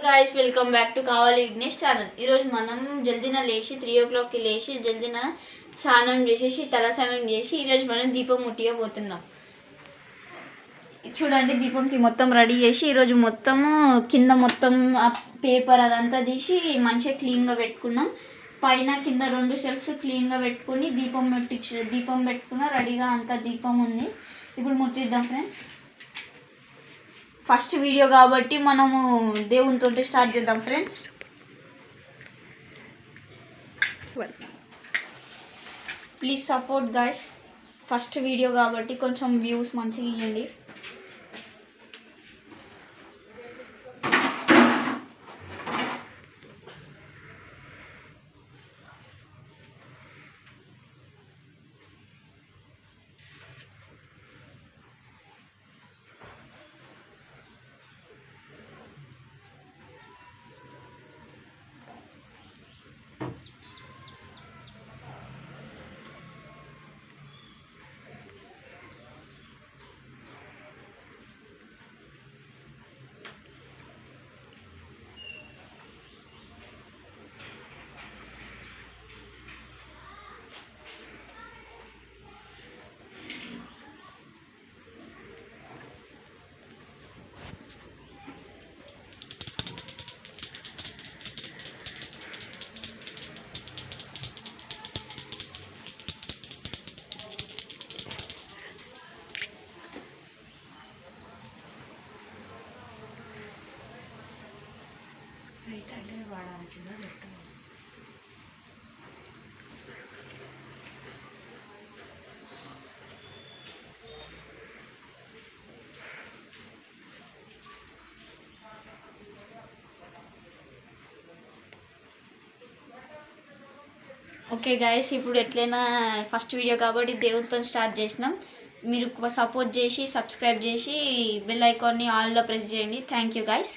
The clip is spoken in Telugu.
Guys welcome back to Kavali Vignesh channel. ఈ రోజు మనం జల్దీన లేచి 3 o'clock కి లేచి జల్దీన స్నానం చేసేసి తలస్నానం చేసి ఈ రోజు మనం దీపం ముట్టియబోతున్నాం। చూడండి దీపంకి మొత్తం రెడీ చేసి ఈ రోజు మొత్తం కింద మొత్తం ఆ పేపర్ అదంతా తీసి మంచిగా క్లీన్ గా పెట్టుకున్నాం। పైన కింద రెండు షెల్ఫ్స్ క్లీన్ గా పెట్టుకొని దీపం పెట్టుకున్నా రెడీగా అంతా దీపం ఉంది। ఇప్పుడు ముట్టిద్దాం ఫ్రెండ్స్। ఫస్ట్ వీడియో కాబట్టి మనము దేవునితో స్టార్ట్ చేద్దాం friends. Please support guys, first video కాబట్టి కొంచెం వ్యూస్ మంచిగా ఇవ్వండి। ఓకే గైస్, ఇప్పుడు ఎట్లైనా ఫస్ట్ వీడియో కాబట్టి దేవునితో స్టార్ట్ చేసినాం। మీరు సపోర్ట్ చేసి సబ్స్క్రైబ్ చేసి బెల్ ఐకాన్ని ఆల్లో ప్రెస్ చేయండి। Thank you guys.